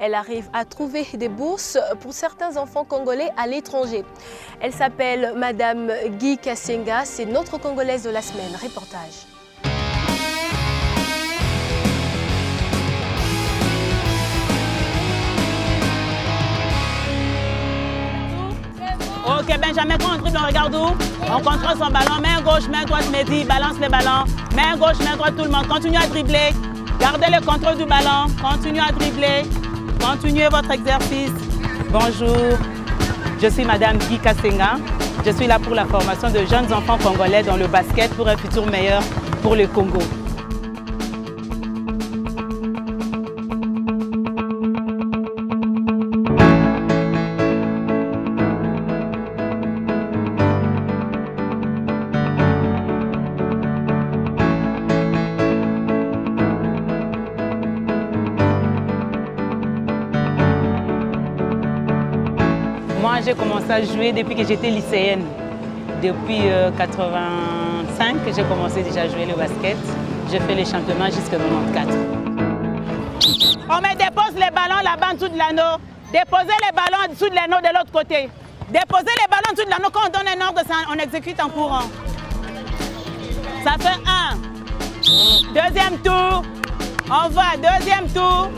Elle arrive à trouver des bourses pour certains enfants congolais à l'étranger. Elle s'appelle Madame Guy Kassenga, c'est notre Congolaise de la semaine. Reportage. Ok, Benjamin, quand on dribble, on regarde où? On contrôle son ballon, main gauche, main droite, Mehdi, balance le ballon. Main gauche, main droite, tout le monde. Continuez à dribbler. Gardez le contrôle du ballon. Continuez à dribbler. Continuez votre exercice. Bonjour, je suis Madame Guy Kassenga. Je suis là pour la formation de jeunes enfants congolais dans le basket pour un futur meilleur pour le Congo. Moi, j'ai commencé à jouer depuis que j'étais lycéenne. Depuis 85, j'ai commencé déjà à jouer le basket. J'ai fait les championnats jusqu'en 94. On me dépose les ballons là-bas en dessous de l'anneau. Déposez les ballons en dessous de l'anneau de l'autre côté. Déposez les ballons en dessous de l'anneau. Quand on donne un ordre, on exécute en courant. Ça fait 1. Deuxième tour. On va, deuxième tour.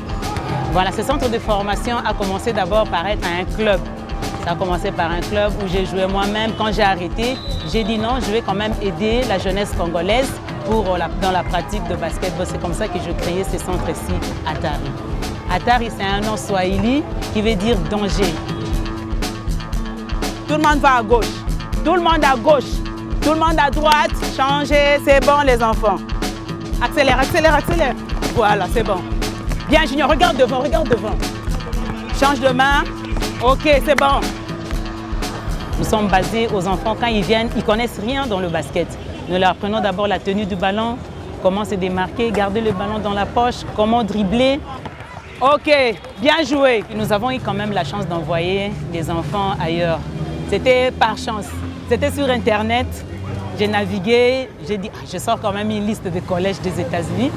Voilà, ce centre de formation a commencé d'abord par être un club. Ça a commencé par un club où j'ai joué moi-même. Quand j'ai arrêté, j'ai dit non, je vais quand même aider la jeunesse congolaise dans la pratique de basketball. C'est comme ça que je créais ce centre ici, Atari. Atari, c'est un nom swahili qui veut dire danger. Tout le monde va à gauche, tout le monde à gauche, tout le monde à droite. Changez, c'est bon les enfants. Accélère, accélère, accélère. Voilà, c'est bon. Bien Junior, regarde devant, regarde devant. Change de main. Ok, c'est bon. Nous sommes basés aux enfants, quand ils viennent, ils ne connaissent rien dans le basket. Nous leur apprenons d'abord la tenue du ballon, comment se démarquer, garder le ballon dans la poche, comment dribbler. Ok, bien joué. Nous avons eu quand même la chance d'envoyer des enfants ailleurs. C'était par chance. C'était sur Internet. J'ai navigué, j'ai dit, je sors quand même une liste de collèges des États-Unis.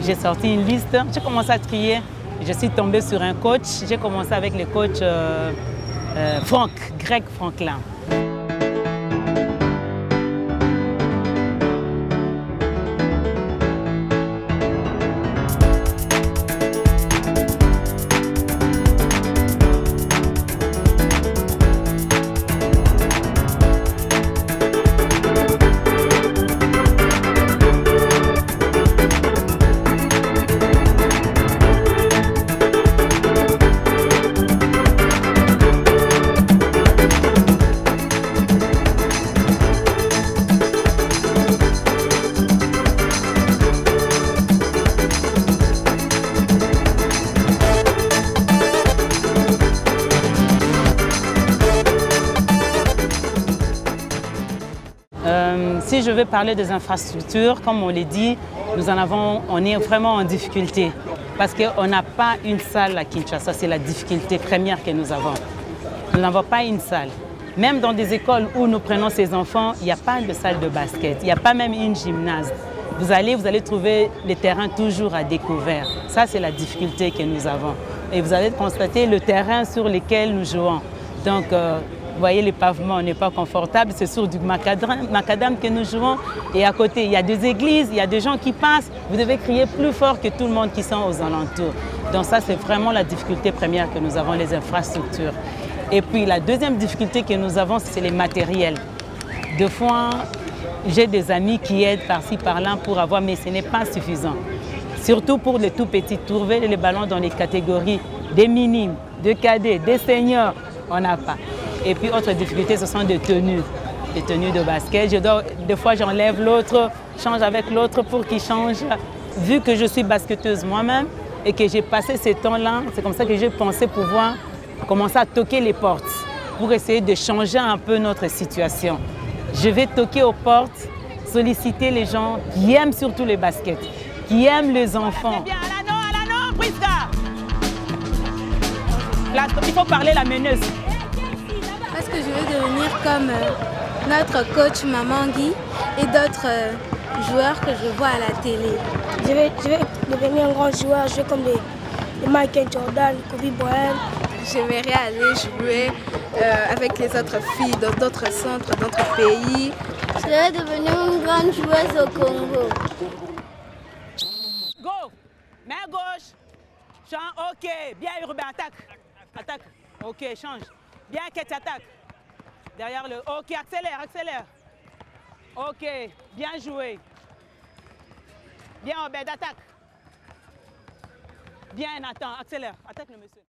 J'ai sorti une liste, j'ai commencé à trier. Je suis tombée sur un coach. J'ai commencé avec le coach Greg Franklin. Si je veux parler des infrastructures, comme on l'a dit, on est vraiment en difficulté parce qu'on n'a pas une salle à Kinshasa, c'est la difficulté première que nous avons. Nous n'avons pas une salle. Même dans des écoles où nous prenons ces enfants, il n'y a pas de salle de basket, il n'y a pas même une gymnase. Vous allez trouver les terrains toujours à découvert. Ça, c'est la difficulté que nous avons. Et vous allez constater le terrain sur lequel nous jouons. Donc, vous voyez, les pavements n'est pas confortable, c'est sur du macadam que nous jouons. Et à côté, il y a des églises, il y a des gens qui passent. Vous devez crier plus fort que tout le monde qui sont aux alentours. Donc ça, c'est vraiment la difficulté première que nous avons, les infrastructures. Et puis la deuxième difficulté que nous avons, c'est les matériels. Des fois, j'ai des amis qui aident par-ci, par-là pour avoir, mais ce n'est pas suffisant. Surtout pour les tout petits, trouver les ballons dans les catégories des minimes, des cadets, des seniors, on n'a pas. Et puis, autre difficulté, ce sont des tenues de basket. Des fois, j'enlève l'autre, change avec l'autre pour qu'il change. Vu que je suis basketteuse moi-même et que j'ai passé ces temps-là, c'est comme ça que j'ai pensé pouvoir commencer à toquer les portes pour essayer de changer un peu notre situation. Je vais toquer aux portes, solliciter les gens qui aiment surtout les baskets, qui aiment les enfants. Bien, à l'anneau, Prisca. Là, il faut parler la meneuse. Parce que je veux devenir comme notre coach Maman Guy et d'autres joueurs que je vois à la télé. Je vais devenir un grand joueur, jouer comme Michael Jordan, Kobe Bryant. J'aimerais aller jouer avec les autres filles dans d'autres centres, d'autres pays. Je vais devenir une grande joueuse au Congo. Go! Main gauche. Change. OK. Bien, Urbain. Attaque. Attaque. OK, change. Bien, Ketty, attaque. Derrière le... OK, accélère, accélère. OK. Bien joué. Bien, Obed, attaque. Bien, Nathan, accélère. Attaque le monsieur.